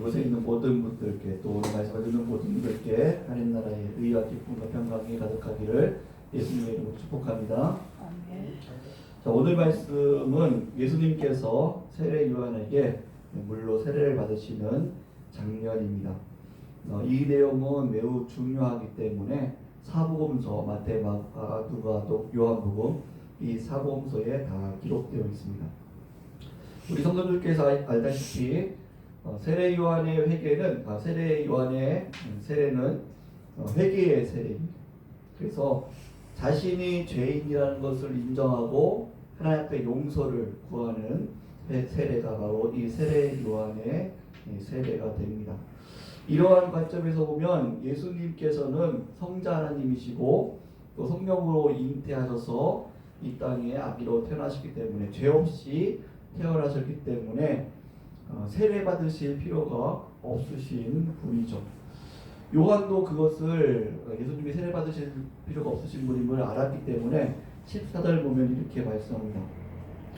이곳에 있는 모든 분들께 또 오늘 말씀을 듣는 모든 분들께 하나님 나라의 의와 기쁨과 평강이 가득하기를 예수님의 이름으로 축복합니다. 자, 오늘 말씀은 예수님께서 세례 요한에게 물로 세례를 받으시는 장면입니다. 이 내용은 매우 중요하기 때문에 사복음서 마태, 마가, 누가, 요한복음 이 사복음서에 다 기록되어 있습니다. 우리 성도들께서 알다시피 세례 요한의 회개는 세례 요한의 세례는 회개의 세례입니다. 그래서 자신이 죄인이라는 것을 인정하고 하나님 앞에 용서를 구하는 세례가 바로 이 세례 요한의 세례가 됩니다. 이러한 관점에서 보면 예수님께서는 성자 하나님이시고 또 성령으로 잉태하셔서 이 땅에 아기로 태어나셨기 때문에 죄 없이 태어나셨기 때문에 세례 받으실 필요가 없으신 분이죠. 요한도 그것을 예수님이 세례 받으실 필요가 없으신 분임을 알았기 때문에 14절 보면 이렇게 말씀합니다.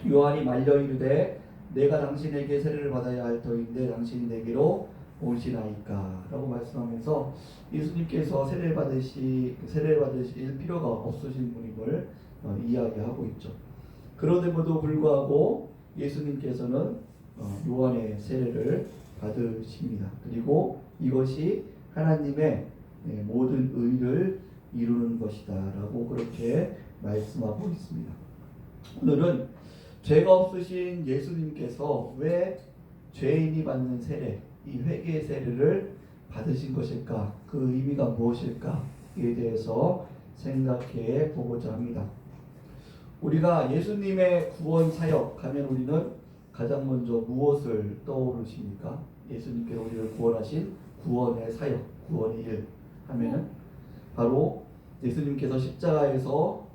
요한이 말려 이르되 내가 당신에게 세례를 받아야 할 터인데 당신이 내게로 오시나이까 라고 말씀하면서 예수님께서 세례를 받으실 필요가 없으신 분임을 이야기하고 있죠. 그런데도 불구하고 예수님께서는 요한의 세례를 받으십니다. 그리고 이것이 하나님의 모든 의를 이루는 것이다 라고 그렇게 말씀하고 있습니다. 오늘은 죄가 없으신 예수님께서 왜 죄인이 받는 세례, 이 회개의 세례를 받으신 것일까? 그 의미가 무엇일까? 에 대해서 생각해 보고자 합니다. 우리가 예수님의 구원 사역 하면 우리는 가장 먼저 무엇을 떠오르십니까? 예수님께서 우리를 구원하신 구원의 사역, 구원의 일 하면은 바로 예수님께서 십자가에서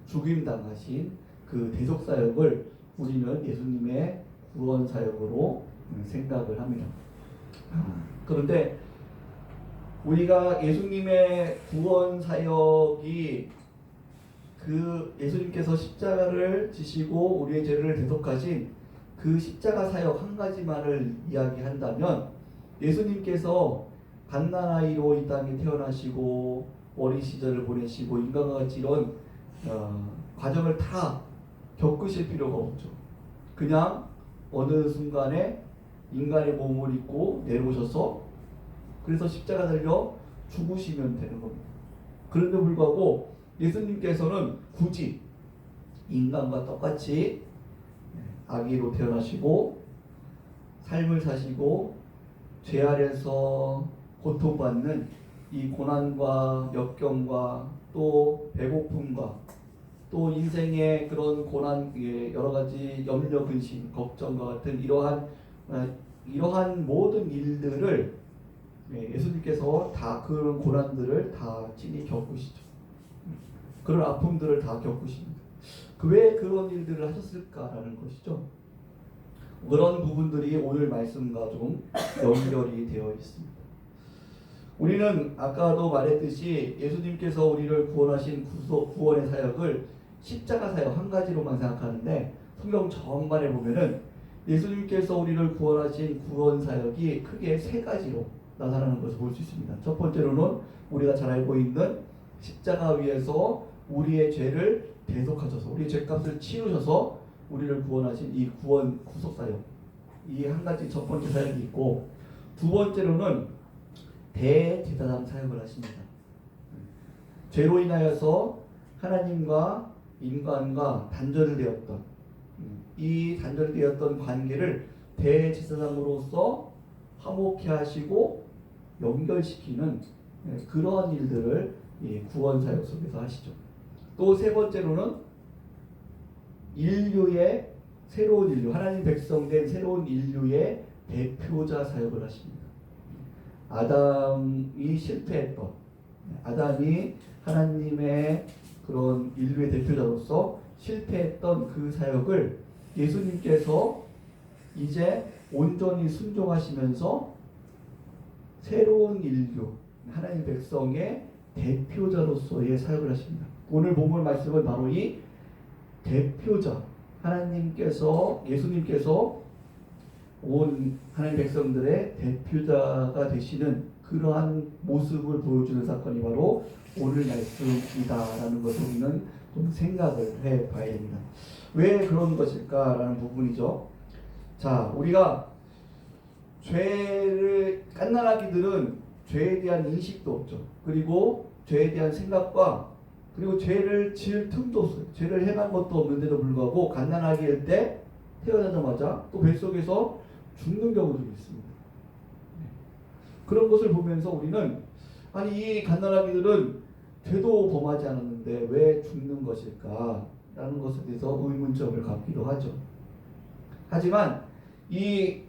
죽임당하신 그 대속 사역을 우리는 예수님의 구원 사역으로 생각을 합니다. 그런데 우리가 예수님의 구원 사역이 그 예수님께서 십자가를 지시고 우리의 죄를 대속하신 그 십자가 사역 한 가지만을 이야기한다면 예수님께서 갓난아이로 이 땅에 태어나시고 어린 시절을 보내시고 인간과 같이 이런 과정을 다 겪으실 필요가 없죠. 그냥 어느 순간에 인간의 몸을 입고 내려오셔서 그래서 십자가 달려 죽으시면 되는 겁니다. 그런데 불구하고 예수님께서는 굳이 인간과 똑같이 아기로 태어나시고 삶을 사시고 죄 아래서 고통받는 이 고난과 역경과 또 배고픔과 또 인생의 그런 고난, 여러 가지 염려, 근심, 걱정과 같은 이러한 모든 일들을 예수님께서 다 그런 고난들을 다 친히 겪으시죠. 그런 아픔들을 다 겪으십니다. 왜 그런 일들을 하셨을까라는 것이죠. 그런 부분들이 오늘 말씀과 좀 연결이 되어 있습니다. 우리는 아까도 말했듯이 예수님께서 우리를 구원하신 구원의 사역을 십자가 사역 한 가지로만 생각하는데 성경 전반에 보면은 예수님께서 우리를 구원하신 구원 사역이 크게 세 가지로 나타나는 것을 볼 수 있습니다. 첫 번째로는 우리가 잘 알고 있는 십자가 위에서 우리의 죄를 대속하셔서 우리의 죄값을 치르셔서 우리를 구원하신 이 구원 구속 사역, 이 한 가지 첫 번째 사역이 있고, 두 번째로는 대제사장 사역을 하십니다. 죄로 인하여서 하나님과 인간과 단절되었던 이 단절되었던 관계를 대제사장으로서 화목케 하시고 연결시키는 그러한 일들을 구원 사역 속에서 하시죠. 또 세 번째로는 인류의 새로운 인류, 하나님 백성된 새로운 인류의 대표자 사역을 하십니다. 아담이 실패했던, 아담이 하나님의 그런 인류의 대표자로서 실패했던 그 사역을 예수님께서 이제 온전히 순종하시면서 새로운 인류, 하나님 백성의 대표자로서의 사역을 하십니다. 오늘 본문 말씀은 바로 이 대표자, 하나님께서, 예수님께서 온 하나님 백성들의 대표자가 되시는 그러한 모습을 보여주는 사건이 바로 오늘 말씀이다라는 것을 우리는 좀 생각을 해봐야 됩니다. 왜 그런 것일까라는 부분이죠. 자, 우리가 죄를 갓난아기들은 죄에 대한 인식도 없죠. 그리고 죄에 대한 생각과 그리고 죄를 지을 틈도 없어요. 죄를 행한 것도 없는데도 불구하고 갓난아기일 때 태어나자마자 또 뱃속에서 죽는 경우도 있습니다. 그런 것을 보면서 우리는 아니 이 갓난아기들은 죄도 범하지 않았는데 왜 죽는 것일까? 라는 것에 대해서 의문점을 갖기도 하죠. 하지만 이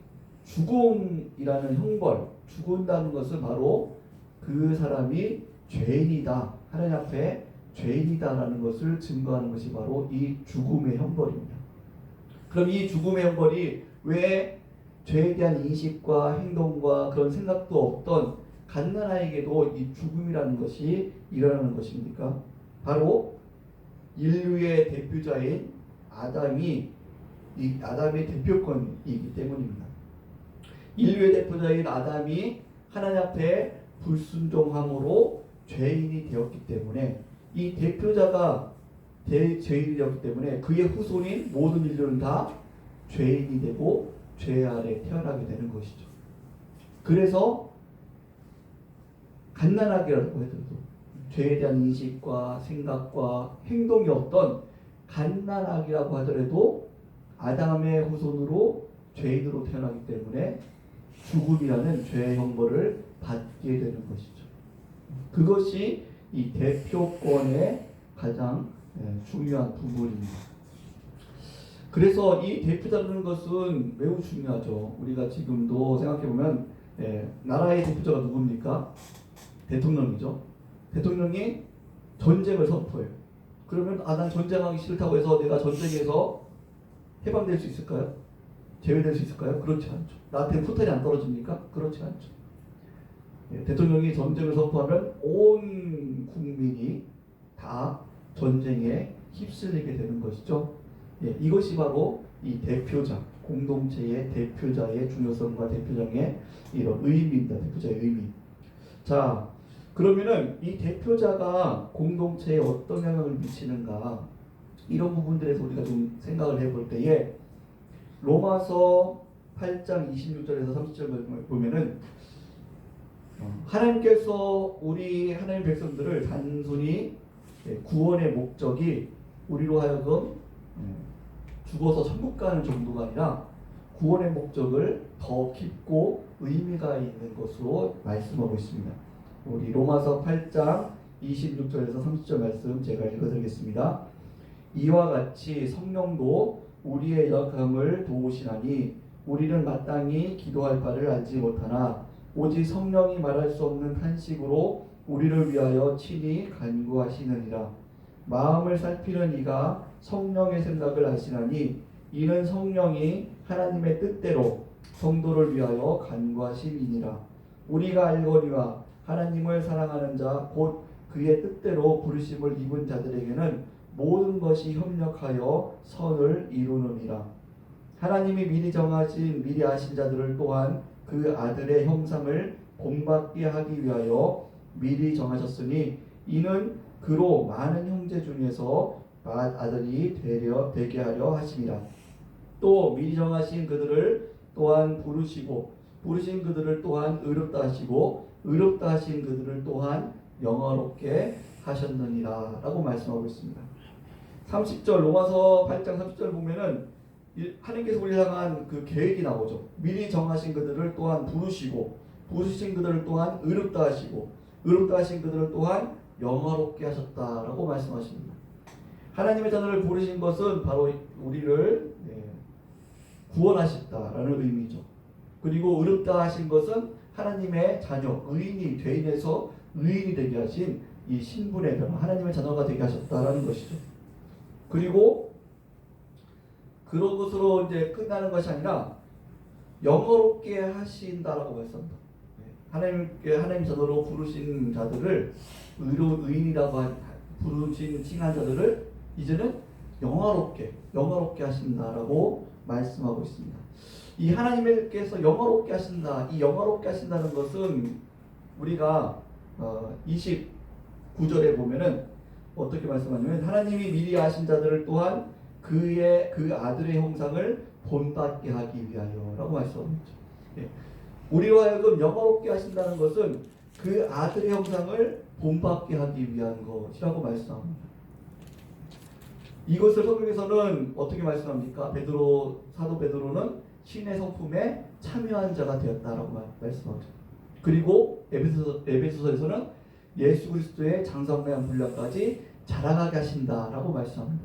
죽음이라는 형벌, 죽은다는 것은 바로 그 사람이 죄인이다. 하나님 앞에 죄인이다라는 것을 증거하는 것이 바로 이 죽음의 형벌입니다. 그럼 이 죽음의 형벌이 왜 죄에 대한 인식과 행동과 그런 생각도 없던 갓난아이에게도 이 죽음이라는 것이 일어나는 것입니까? 바로 인류의 대표자인 아담이 이 아담의 대표권이기 때문입니다. 인류의 대표자인 아담이 하나님 앞에 불순종함으로 죄인이 되었기 때문에 이 대표자가 죄인이 되었기 때문에 그의 후손인 모든 인류는 다 죄인이 되고 죄 아래 태어나게 되는 것이죠. 그래서 갓난아기라고 해도 죄에 대한 인식과 생각과 행동이 없던 갓난아기라고 하더라도 아담의 후손으로 죄인으로 태어나기 때문에 죽음이라는 죄의 형벌을 받게 되는 것이죠. 그것이 이 대표권의 가장 중요한 부분입니다. 그래서 이 대표자라는 것은 매우 중요하죠. 우리가 지금도 생각해보면 나라의 대표자가 누굽니까? 대통령이죠. 대통령이 전쟁을 선포해요. 그러면 난 전쟁하기 싫다고 해서 내가 전쟁에서 해방될 수 있을까요? 제외될 수 있을까요? 그렇지 않죠. 나한테 포탄이 안 떨어집니까? 그렇지 않죠. 대통령이 전쟁을 선포하면 온 국민이 다 전쟁에 휩쓸리게 되는 것이죠. 이것이 바로 이 대표자, 공동체의 대표자의 중요성과 대표자의 이런 의미입니다. 대표자의 의미. 자, 그러면은 이 대표자가 공동체에 어떤 영향을 미치는가, 이런 부분들에서 우리가 좀 생각을 해볼 때에 로마서 8장 26절에서 30절 보면은 하나님께서 우리 하나님 백성들을 단순히 구원의 목적이 우리로 하여금 죽어서 천국 가는 정도가 아니라 구원의 목적을 더 깊고 의미가 있는 것으로 말씀하고 있습니다. 우리 로마서 8장 26절에서 30절 말씀 제가 읽어드리겠습니다. 이와 같이 성령도 우리의 약함을 도우시나니 우리는 마땅히 기도할 바를 알지 못하나 오직 성령이 말할 수 없는 탄식으로 우리를 위하여 친히 간구하시느니라. 마음을 살피는 이가 성령의 생각을 아시나니 이는 성령이 하나님의 뜻대로 성도를 위하여 간구하심이니라. 우리가 알거니와 하나님을 사랑하는 자 곧 그의 뜻대로 부르심을 입은 자들에게는 모든 것이 협력하여 선을 이루느니라. 하나님이 미리 아신 자들을 또한 그 아들의 형상을 본받게 하기 위하여 미리 정하셨으니 이는 그로 많은 형제 중에서 아들이 되게 하려 하심이라. 또 미리 정하신 그들을 또한 부르신 그들을 또한 의롭다 하시고 의롭다 하신 그들을 또한 영화롭게 하셨느니라 라고 말씀하고 있습니다. 30절 로마서 8장 30절 보면은 하나님께서 우리를 향한 그 계획이 나오죠. 미리 정하신 그들을 또한 부르신 그들을 또한 의롭다 하시고 의롭다 하신 그들을 또한 영화롭게 하셨다라고 말씀하십니다. 하나님의 자녀를 부르신 것은 바로 우리를 구원하셨다라는 의미죠. 그리고 의롭다 하신 것은 하나님의 자녀, 의인이 죄인에서 의인이 되게 하신 이 신분의 변화, 하나님의 자녀가 되게 하셨다라는 것이죠. 그리고 그런 것으로 이제 끝나는 것이 아니라 영어롭게 하신다라고 말씀합니다. 하나님 자녀로 부르신 자들을 의인이라고 부르신 칭한 자들을 이제는 영화롭게 하신다라고 말씀하고 있습니다. 이 하나님께서 영화롭게 하신다. 이 영화롭게 하신다는 것은 우리가 29절에 보면은 어떻게 말씀하냐면 하나님이 미리 아신 자들을 또한 그 아들의 형상을 본받게 하기 위하여라고 말씀합니다. 예. 우리로 하여금 영화롭게 하신다는 것은 그 아들의 형상을 본받게 하기 위한 것이라고 말씀합니다. 이것을 성경에서는 어떻게 말씀합니까? 사도 베드로는 신의 성품에 참여한 자가 되었다라고 말씀하죠. 그리고 에베소서에서는 예수 그리스도의 장성한 분량까지 자라가게 하신다라고 말씀합니다.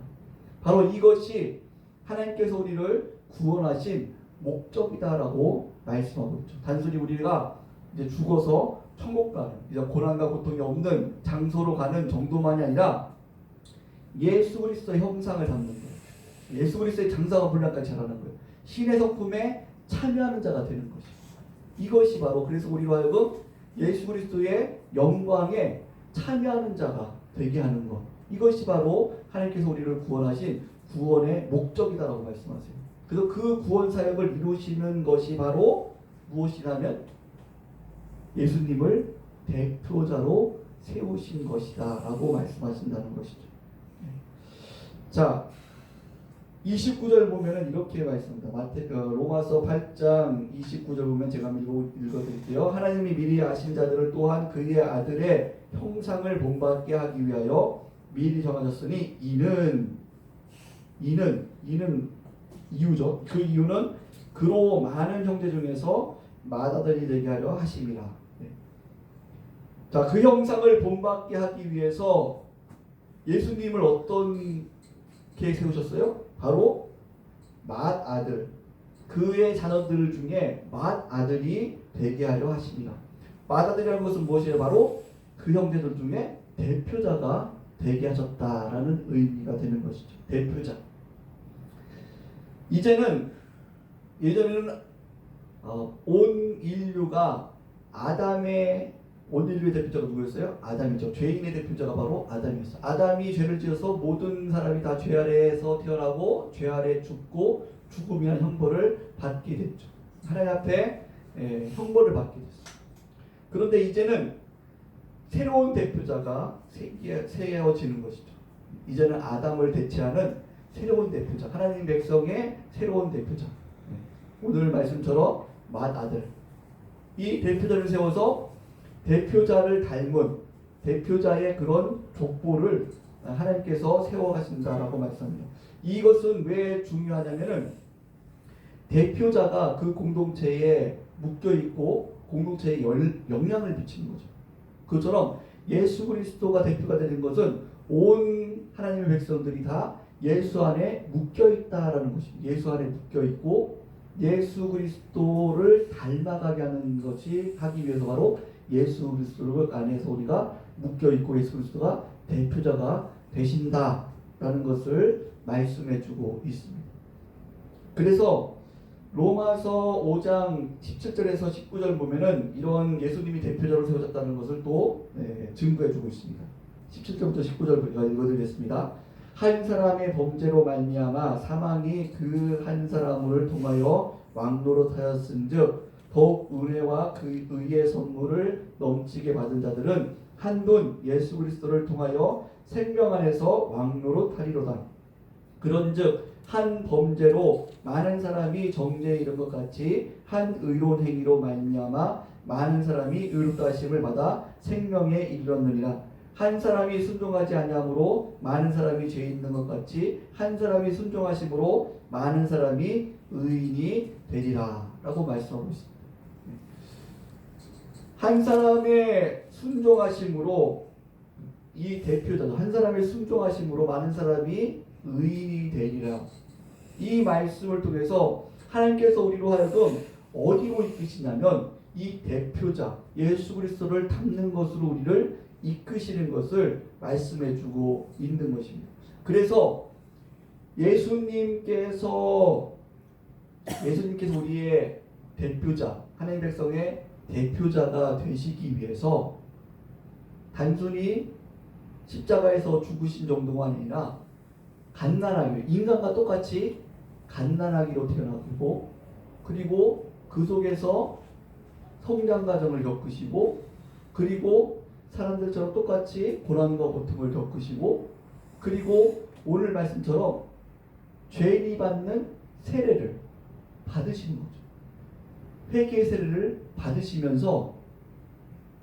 바로 이것이 하나님께서 우리를 구원하신 목적이다라고 말씀하고 있죠. 단순히 우리가 이제 죽어서 천국 가는, 이제 고난과 고통이 없는 장소로 가는 정도만이 아니라 예수 그리스도의 형상을 담는 거예요. 예수 그리스도의 장성한 분량까지 자라는 거예요. 신의 성품에 참여하는 자가 되는 것이죠. 이것이 바로 그래서 우리로 하여금 예수 그리스도의 영광에 참여하는 자가 되게 하는 것. 이것이 바로 하나님께서 우리를 구원하신 구원의 목적이다라고 말씀하세요. 그래서 그 구원 사역을 이루시는 것이 바로 무엇이냐면 예수님을 대표자로 세우신 것이다라고 말씀하신다는 것이죠. 자, 29절 보면은 이렇게 말씀합니다. 로마서 8장 29절 보면 제가 읽어드릴게요. 하나님이 미리 아신 자들을 또한 그의 아들의 형상을 본받게 하기 위하여 미리 정하셨으니 이는 이유죠. 그 이유는 그로 많은 형제 중에서 맏아들이 되게 하려 하심이라. 자, 그 형상을 본받게 하기 위해서 예수님을 어떻게 세우셨어요? 바로 맏아들, 그의 자녀들 중에 맏아들이 되게 하려 하심이라. 맏아들이라는 것은 무엇이에요? 바로 그 형제들 중에 대표자가 되게 하셨다라는 의미가 되는 것이죠. 대표자. 이제는 예전에는 온 인류의 대표자가 누구였어요? 아담이죠. 죄인의 대표자가 바로 아담이었어요. 아담이 죄를 지어서 모든 사람이 다 죄 아래에서 태어나고 죄 아래 죽고 죽음이란 형벌을 받게 됐죠. 하나님 앞에 형벌을 받게 됐어요. 그런데 이제는 새로운 대표자가 세워지는 것이죠. 이제는 아담을 대체하는 새로운 대표자, 하나님 백성의 새로운 대표자. 오늘 말씀처럼 맏아들. 이 대표자를 세워서 대표자를 닮은 대표자의 그런 족보를 하나님께서 세워가신다라고 말씀합니다. 이것은 왜 중요하냐면은 대표자가 그 공동체에 묶여 있고 공동체에 영향을 미치는 거죠. 그처럼 예수 그리스도가 대표가 되는 것은 온 하나님의 백성들이 다 예수 안에 묶여 있다라는 것입니다. 예수 안에 묶여 있고 예수 그리스도를 닮아가게 하는 것이 하기 위해서 바로 예수 그리스도 안에서 우리가 묶여 있고 예수 그리스도가 대표자가 되신다라는 것을 말씀해주고 있습니다. 그래서 로마서 5장 17절에서 19절 보면은 이런 예수님이 대표자로 세워졌다는 것을 또 증거해주고 있습니다. 17절부터 19절 읽어드리겠습니다. 한 사람의 범죄로 말미암아 사망이 그 한 사람을 통하여 왕노릇하였은즉 더욱 은혜와 그 의의 선물을 넘치게 받은 자들은 한분 예수 그리스도를 통하여 생명 안에서 왕노릇하리로다. 그런즉 한 범죄로 많은 사람이 정죄에 이른 것 같이 한 의로운 행위로 말미암아 많은 사람이 의롭다 하심을 받아 생명에 이르렀느니라. 한 사람이 순종하지 아니함으로 많은 사람이 죄 있는 것 같이 한 사람이 순종하심으로 많은 사람이 의인이 되리라 라고 말씀하고 있습니다. 한 사람의 순종하심으로 이 대표자도 한 사람의 순종하심으로 많은 사람이 의인이 되리라. 이 말씀을 통해서 하나님께서 우리로 하여금 어디로 이끄시냐면 이 대표자 예수 그리스도를 닮는 것으로 우리를 이끄시는 것을 말씀해주고 있는 것입니다. 그래서 예수님께서 우리의 대표자, 하나님 백성의 대표자가 되시기 위해서 단순히 십자가에서 죽으신 정도가 아니라 갓난아기, 인간과 똑같이 갓난아기로 태어나고 그리고 그 속에서 성장 과정을 겪으시고, 그리고 사람들처럼 똑같이 고난과 고통을 겪으시고, 그리고 오늘 말씀처럼 죄인이 받는 세례를 받으시는 거죠. 회개의 세례를 받으시면서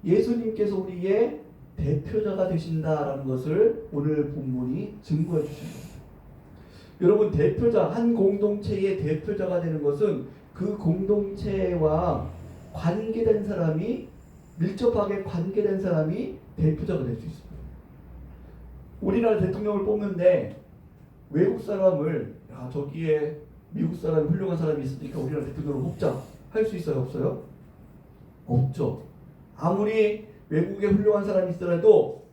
예수님께서 우리의 대표자가 되신다라는 것을 오늘 본문이 증거해 주신 겁니다. 여러분, 대표자, 한 공동체의 대표자가 되는 것은 그 공동체와 관계된 사람이, 밀접하게 관계된 사람이 대표자가 될 수 있습니다. 우리나라 대통령을 뽑는데 외국 사람을, 야, 저기에 미국 사람, 훌륭한 사람이 있으니까 우리나라 대통령을 뽑자 할 수 있어요, 없어요? 없죠. 아무리 외국에 훌륭한 사람이 있더라도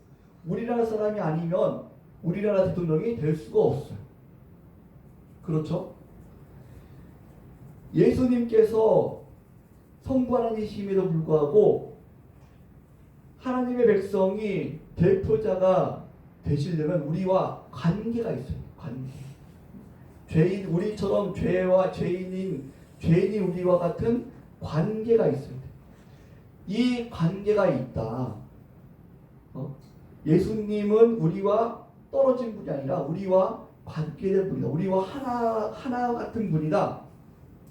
우리나라 사람이 아니면 우리나라 대통령이 될 수가 없어요. 그렇죠? 예수님께서 성부 하나님이심에도 불구하고 하나님의 백성이 대표자가 되시려면 우리와 관계가 있어요. 관계. 죄인, 우리처럼 죄인이 우리와 같은 관계가 있어요. 이 관계가 있다. 예수님은 우리와 떨어진 분이 아니라 우리와 관계된 분이다. 우리와 하나 같은 분이다.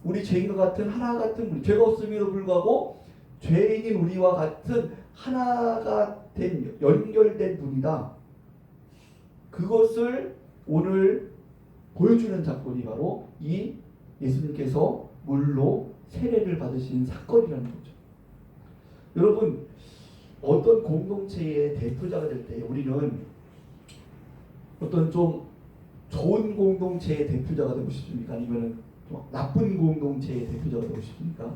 우리 죄인과 같은 하나 같은 분. 죄가 없음에도 불구하고 죄인인 우리와 같은 하나가 된, 연결된 분이다. 그것을 오늘 보여주는 사건이 바로 이 예수님께서 물로 세례를 받으신 사건이라는 거죠. 여러분, 어떤 공동체의 대표자가 될 때 우리는 어떤 좀 좋은 공동체의 대표자가 되고 싶습니까? 아니면 나쁜 공동체의 대표자가 되고 싶습니까?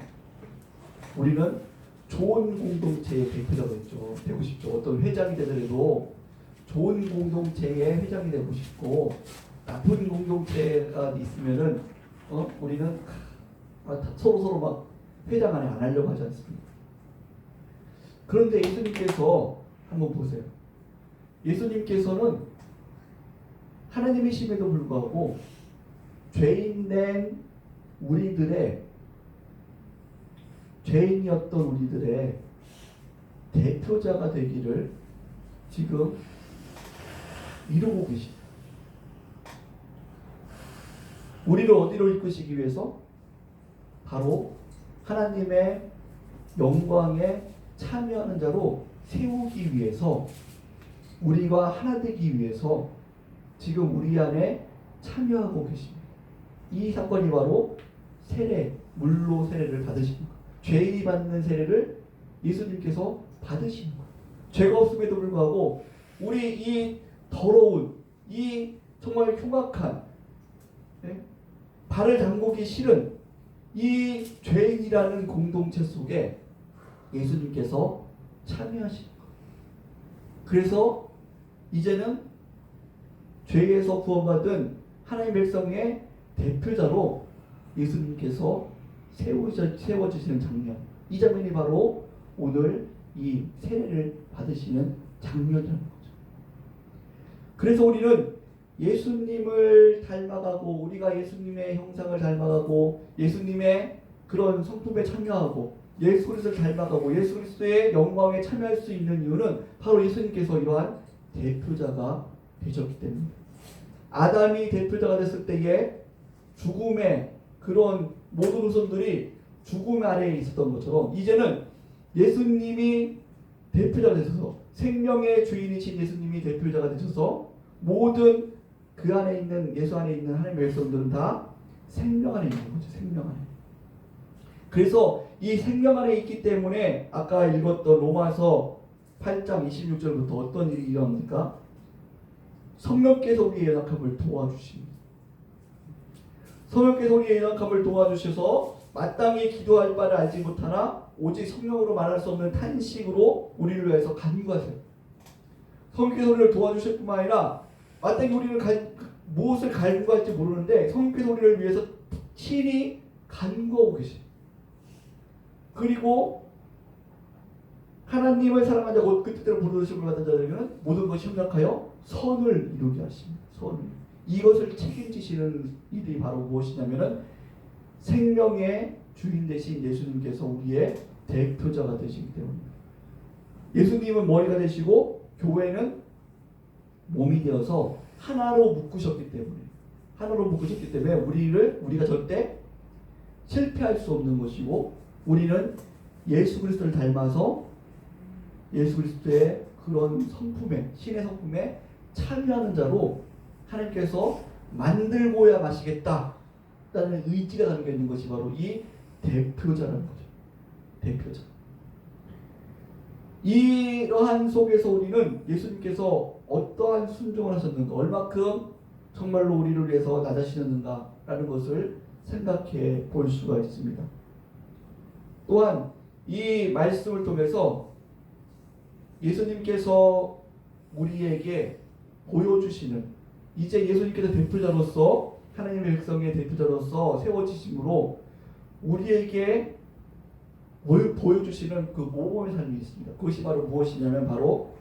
우리는 좋은 공동체의 대표자가 되고 싶죠. 어떤 회장이 되더라도 좋은 공동체의 회장이 되고 싶고, 나쁜 공동체가 있으면은 우리는 서로 막 회장 안에 안 하려고 하지 않습니까? 그런데 예수님께서 한번 보세요. 예수님께서는 하나님이심에도 불구하고 죄인이었던 우리들의 대표자가 되기를 지금 이루고 계십니다. 우리를 어디로 이끄시기 위해서? 바로 하나님의 영광에 참여하는 자로 세우기 위해서, 우리가 하나 되기 위해서 지금 우리 안에 참여하고 계십니다. 이 사건이 바로 세례, 물로 세례를 받으신 것. 죄인이 받는 세례를 예수님께서 받으신 것. 죄가 없음에도 불구하고 우리 이 더러운, 이 정말 흉악한, 발을 담그기 싫은 이 죄인이라는 공동체 속에 예수님께서 참여하신 것. 그래서 이제는 죄에서 구원받은 하나님 백성의 대표자로 예수님께서 세워지시는 장면, 이 장면이 바로 오늘 이 세례를 받으시는 장면이라는 거죠. 그래서 우리는 예수님을 닮아가고, 우리가 예수님의 형상을 닮아가고, 예수님의 그런 성품에 참여하고, 예수 그리스도를 닮아가고 예수 그리스도의 영광에 참여할 수 있는 이유는 바로 예수님께서 이러한 대표자가 되셨기 때문입니다. 아담이 대표자가 됐을 때에 죽음의 그런 모든 후손들이 죽음 아래에 있었던 것처럼, 이제는 예수님이 대표자가 되셔서, 생명의 주인이신 예수님이 대표자가 되셔서 모든 그 안에 있는, 예수 안에 있는 하나님의 백성들은 다 생명 안에 있는 거죠. 생명 안에. 그래서 이 생명 안에 있기 때문에 아까 읽었던 로마서 8장 26절부터 어떤 일이 일어납니까? 성령께서 우리의 연약함을 도와주십니다. 성령께서 우리의 연약함을 도와주셔서 마땅히 기도할 바를 알지 못하나 오직 성령으로 말할 수 없는 탄식으로 우리를 위해서 간구하세요. 성령께서 우리를 도와주실 뿐만 아니라 마땅히 우리를 무엇을 간구할지 모르는데 성령께서 우리를 위해서 친히 간구하고 계십니다. 그리고 하나님을 사랑하자 곧 그 뜻대로 부르심을 받은 자들에게는 모든 것이 협력하여 선을 이루게 하십니다. 선을. 이것을 책임지시는 일이 바로 무엇이냐면은 생명의 주인 되신 예수님께서 우리의 대표자가 되시기 때문입니다. 예수님은 머리가 되시고 교회는 몸이 되어서 하나로 묶으셨기 때문에 우리가 절대 실패할 수 없는 것이고, 우리는 예수 그리스도를 닮아서 예수 그리스도의 그런 성품에, 신의 성품에 참여하는 자로 하나님께서 만들고야 마시겠다라는 의지가 담겨 있는 것이 바로 이 대표자라는 거죠. 대표자. 이러한 속에서 우리는 예수님께서 어떠한 순종을 하셨는가, 얼마큼 정말로 우리를 위해서 나자시는가라는 것을 생각해 볼 수가 있습니다. 또한 이 말씀을 통해서 예수님께서 우리에게 보여주시는, 이제 예수님께서 대표자로서, 하나님의 백성의 대표자로서 세워지심으로 우리에게 보여주시는 그 모범의 삶이 있습니다. 그것이 바로 무엇이냐면 바로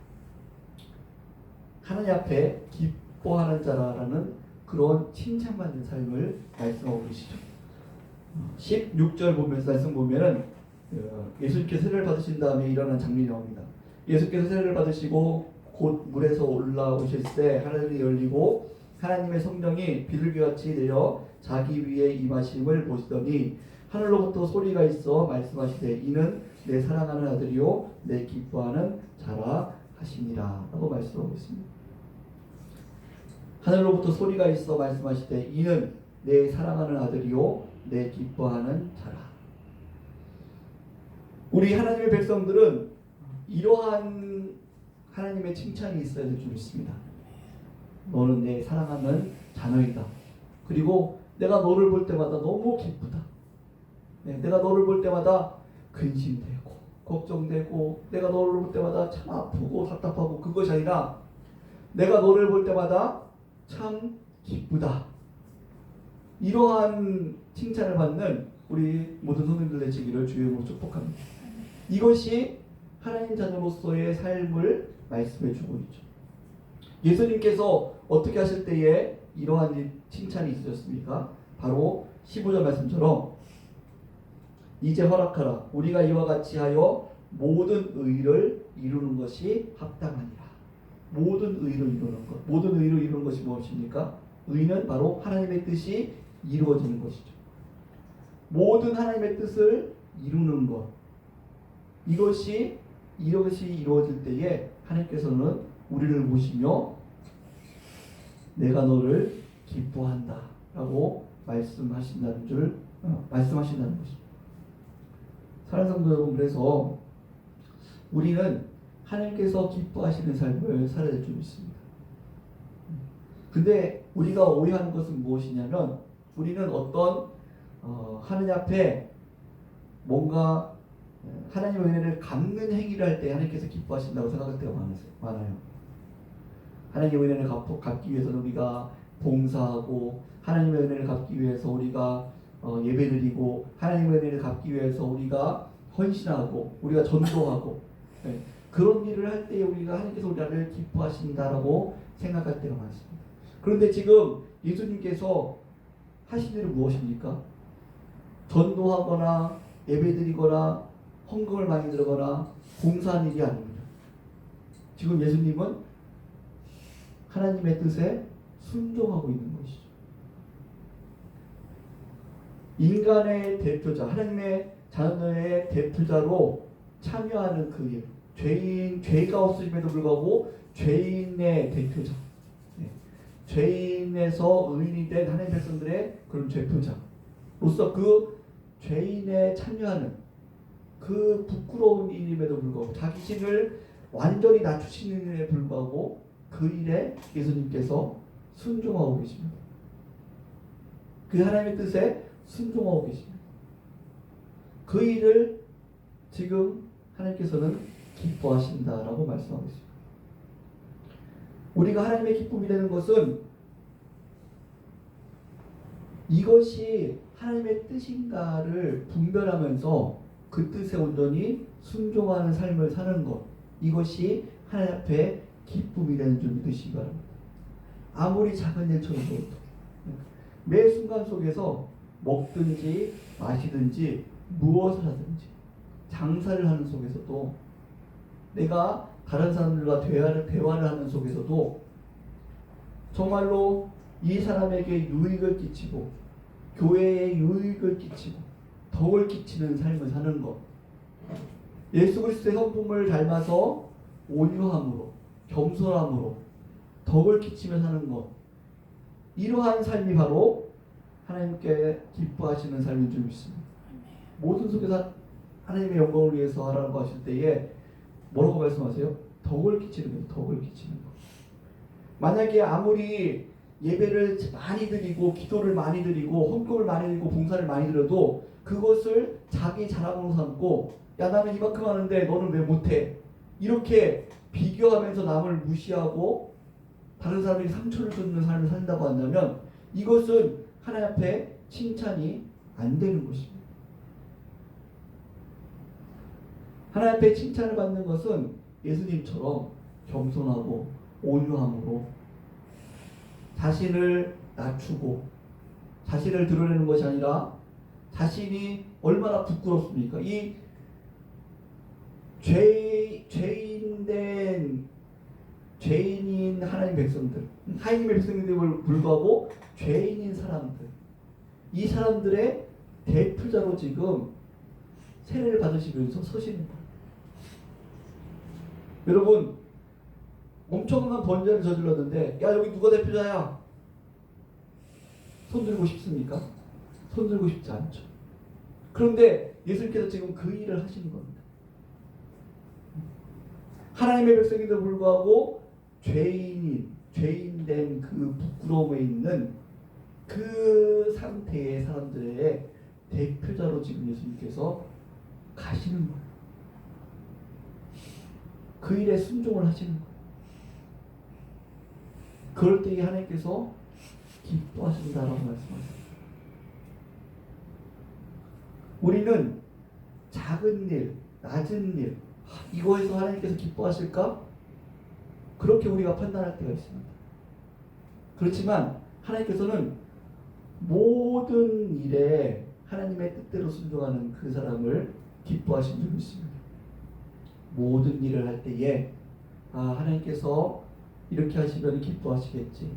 하나님 앞에 기뻐하는 자라는 그런 칭찬받는 삶을 말씀하고 계시죠. 16절 보면서 말씀 보면은 예수님께서 세례를 받으신 다음에 일어난 장면이 나옵니다. 예수께서 세례를 받으시고 곧 물에서 올라오실 때 하늘이 열리고 하나님의 성령이 비둘기같이 내려 자기 위에 임하심을 보시더니 하늘로부터 소리가 있어 말씀하시되 이는 내 사랑하는 아들이요 내 기뻐하는 자라 하시니라 라고 말씀하고 있습니다. 하늘로부터 소리가 있어 말씀하시되 이는 내 사랑하는 아들이요 내 기뻐하는 자라. 우리 하나님의 백성들은 이러한 하나님의 칭찬이 있어야 될 줄 믿습니다. 너는 내 사랑하는 자녀이다. 그리고 내가 너를 볼 때마다 너무 기쁘다. 내가 너를 볼 때마다 근심되고 걱정되고, 내가 너를 볼 때마다 참 아프고 답답하고, 그것이 아니라 내가 너를 볼 때마다 참 기쁘다. 이러한 칭찬을 받는 우리 모든 성도님들 되시기를 주의 이름으로 축복합니다. 이것이 하나님 자녀로서의 삶을 말씀해 주고 있죠. 예수님께서 어떻게 하실 때에 이러한 칭찬이 있으셨습니까? 바로 15절 말씀처럼 이제 허락하라. 우리가 이와 같이 하여 모든 의를 이루는 것이 합당하니라. 모든 의를 이루는 것. 모든 의를 이루는 것이 무엇입니까? 의는 바로 하나님의 뜻이 이루어지는 것이죠. 모든 하나님의 뜻을 이루는 것. 이것이 이루어질 때에 하나님께서는 우리를 보시며 내가 너를 기뻐한다 라고 말씀하신다는 것입니다. 사랑하는 성도 여러분, 그래서 우리는 하나님께서 기뻐하시는 삶을 살아야 될 줄 믿습니다. 근데 우리가 오해하는 것은 무엇이냐면, 우리는 어떤 하느님 앞에 뭔가 하나님의 은혜를 갚는 행위를 할 때 하나님께서 기뻐하신다고 생각할 때가 많아요. 하나님의 은혜를 갚기 위해서는 우리가 봉사하고, 하나님의 은혜를 갚기 위해서 우리가 예배드리고, 하나님의 은혜를 갚기 위해서 우리가 헌신하고, 우리가 전도하고, 그런 일을 할 때 우리가 하나님께서 우리를 기뻐하신다라고 생각할 때가 많습니다. 그런데 지금 예수님께서 하신 일은 무엇입니까? 전도하거나 예배드리거나 헌금을 많이 들거나 봉사하는 일이 아닙니다. 지금 예수님은 하나님의 뜻에 순종하고 있는 것이죠. 인간의 대표자, 하나님의 자녀의 대표자로 참여하는 그 일, 죄가 없으심에도 불구하고 죄인의 대표자, 죄인에서 의인이 된 하나님의 백성들의 그런 대표자로서 그 죄인에 참여하는 그 부끄러운 일임에도 불구하고, 자기 신을 완전히 낮추시는 일에 불구하고 그 일에 예수님께서 순종하고 계십니다. 그 하나님의 뜻에 순종하고 계십니다. 그 일을 지금 하나님께서는 기뻐하신다라고 말씀하고 있습니다. 우리가 하나님의 기쁨이 되는 것은 이것이 하나님의 뜻인가를 분별하면서 그 뜻에 온전히 순종하는 삶을 사는 것, 이것이 하나님 앞에 기쁨이 되는 줄 믿으시기 바랍니다. 아무리 작은 일처럼 보여도 매 순간 속에서 먹든지 마시든지 무엇을 하든지 장사를 하는 속에서도 내가 다른 사람들과 대화를 하는 속에서도 정말로 이 사람에게 유익을 끼치고 교회에 유익을 끼치고 덕을 끼치는 삶을 사는 것. 예수 그리스도의 성품을 닮아서 온유함으로 겸손함으로 덕을 끼치며 사는 것. 이러한 삶이 바로 하나님께 기뻐하시는 삶인 줄 믿습니다. 모든 속에서 하나님의 영광을 위해서 하라고 하실 때에 뭐라고 말씀하세요? 덕을 끼치는 거예요. 덕을 끼치는 거. 만약에 아무리 예배를 많이 드리고 기도를 많이 드리고 헌금을 많이 드리고 봉사를 많이 드려도 그것을 자기 자랑으로 삼고 야 나는 이만큼 하는데 너는 왜 못해? 이렇게 비교하면서 남을 무시하고 다른 사람에게 상처를 주는 삶을 산다고 한다면 이것은 하나님 앞에 칭찬이 안 되는 것입니다. 하나님 앞에 칭찬을 받는 것은 예수님처럼 겸손하고 온유함으로 자신을 낮추고 자신을 드러내는 것이 아니라 자신이 얼마나 부끄럽습니까? 이 죄인인 하나님 백성들, 하나님의 백성들을 불구하고 죄인인 사람들, 이 사람들의 대표자로 지금 세례를 받으시면서 서시는 거예요. 여러분, 엄청난 번제를 저질렀는데 야 여기 누가 대표자야? 손 들고 싶습니까? 손 들고 싶지 않죠. 그런데 예수님께서 지금 그 일을 하시는 겁니다. 하나님의 백성인데도 불구하고 죄인된 그 부끄러움에 있는 그 상태의 사람들의 대표자로 지금 예수님께서 가시는 거예요. 그 일에 순종을 하시는 거예요. 그럴 때에 하나님께서 기뻐하신다라고 말씀하세요. 우리는 작은 일, 낮은 일, 이거에서 하나님께서 기뻐하실까? 그렇게 우리가 판단할 때가 있습니다. 그렇지만 하나님께서는 모든 일에 하나님의 뜻대로 순종하는 그 사람을 기뻐하신 줄 믿습니다. 모든 일을 할 때에 하나님께서 이렇게 하시면 기뻐하시겠지.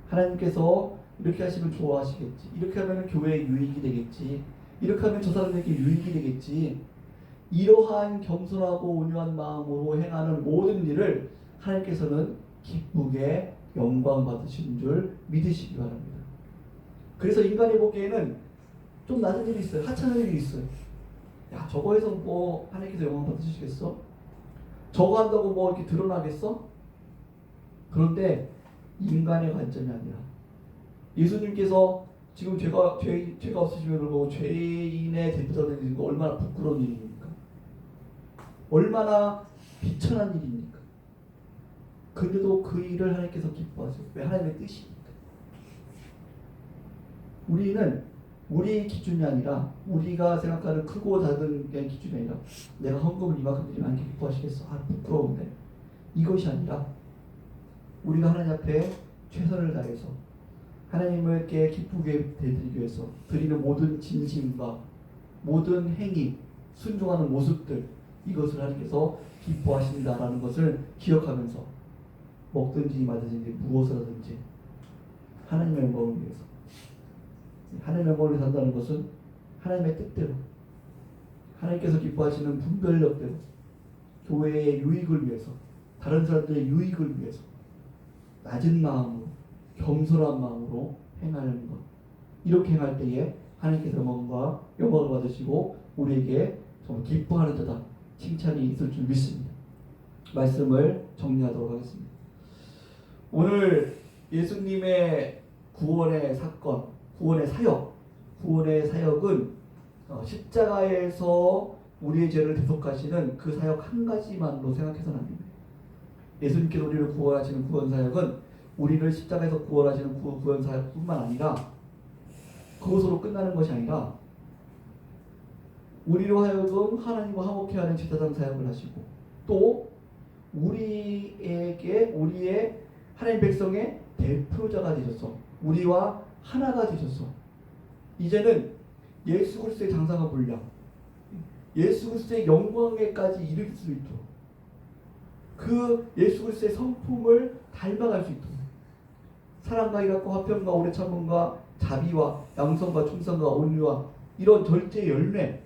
하나님께서 이렇게 하시면 좋아하시겠지. 이렇게 하면 교회에 유익이 되겠지. 이렇게 하면 저 사람에게 유익이 되겠지. 이러한 겸손하고 온유한 마음으로 행하는 모든 일을 하나님께서는 기쁘게 영광 받으신 줄 믿으시기 바랍니다. 그래서 인간이 보기에는 좀 낮은 일이 있어요. 하찮은 일이 있어요. 야 저거에서 뭐 하나님께서 영광 받으시겠어? 저거 한다고 뭐 이렇게 드러나겠어? 그런데 인간의 관점이 아니라 예수님께서 지금 죄가 없으심에도 불구하고 죄인의 대표자 되는 거 얼마나 부끄러운 일입니까? 얼마나 비천한 일입니까? 근데도 그 일을 하나님께서 기뻐하세요. 왜? 하나님의 뜻이니까. 우리는 우리의 기준이 아니라 우리가 생각하는 크고 작은 게 기준이 아니라 내가 헌금을 이만큼 드리면 하나님 기뻐하시겠어? 부끄러운데 이것이 아니라 우리가 하나님 앞에 최선을 다해서 하나님께 기쁘게 드리기 위해서 드리는 모든 진심과 모든 행위, 순종하는 모습들 이것을 하나님께서 기뻐하신다라는 것을 기억하면서 먹든지 마든지 무엇을 하든지 하나님의 영광을 위해서 하나님의 영광을 위해서 한다는 것은 하나님의 뜻대로 하나님께서 기뻐하시는 분별력대로 교회의 유익을 위해서 다른 사람들의 유익을 위해서 낮은 마음으로 겸손한 마음으로 행하는 것. 이렇게 행할 때에 하나님께서 영광을 받으시고 우리에게 정말 기뻐하는 자다 칭찬이 있을 줄 믿습니다. 말씀을 정리하도록 하겠습니다. 오늘 예수님의 구원의 사건, 구원의 사역은 십자가에서 우리의 죄를 대속하시는 그 사역 한 가지만으로 생각해서는 안 됩니다. 예수님께서 우리를 구원하시는 구원 사역은 우리를 십자가에서 구원하시는 구원 사역뿐만 아니라 그것으로 끝나는 것이 아니라 우리로 하여금 하나님과 화목해 하는 제사장 사역을 하시고 또 우리의 하나님 백성의 대표자가 되셔서 우리와 하나가 되셔서 이제는 예수 그리스도의 장사가 분량, 예수 그리스도의 영광에까지 이를 수 있도록, 그 예수 그리스도의 성품을 닮아갈 수 있도록, 사랑과 희락과 화평과 오래 참음과 자비와 양성과 충성과 온유와 이런 절제 열매,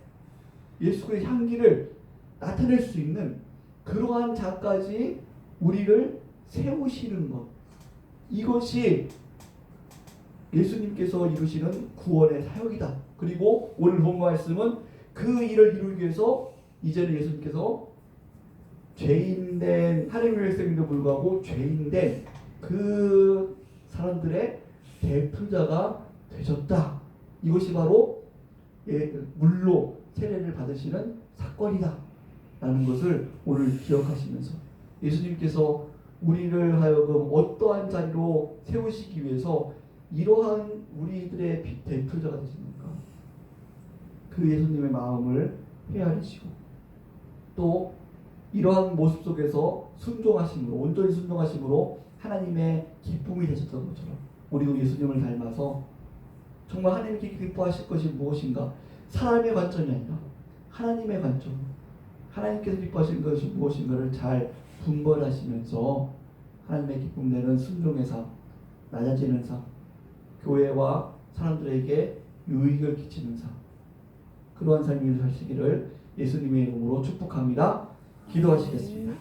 예수 그리스도의 향기를 나타낼 수 있는 그러한 자까지 우리를 세우시는 것, 이것이 예수님께서 이루시는 구원의 사역이다. 그리고 오늘 본 말씀은 그 일을 이루기 위해서 이제는 예수님께서 죄인된 하나님의 백성임에도 불구하고 죄인된 그 사람들의 대표자가 되셨다. 이것이 바로 물로 세례를 받으시는 사건이다 라는 것을 오늘 기억하시면서, 예수님께서 우리를 하여금 어떠한 자리로 세우시기 위해서 이러한 우리들의 대표자가 되십니까? 그 예수님의 마음을 헤아리시고 또 이러한 모습 속에서 순종하심으로, 온전히 순종하심으로 하나님의 기쁨이 되셨던 것처럼 우리도 예수님을 닮아서 정말 하나님께 기뻐하실 것이 무엇인가, 사람의 관점이 아니라 하나님의 관점, 하나님께서 기뻐하시는 것이 무엇인가를 잘 분별하시면서 하나님의 기쁨 내는 순종의 삶, 낮아지는 삶, 교회와 사람들에게 유익을 끼치는 삶, 그러한 삶을 사시기를 예수님의 이름으로 축복합니다. 기도하시겠습니다.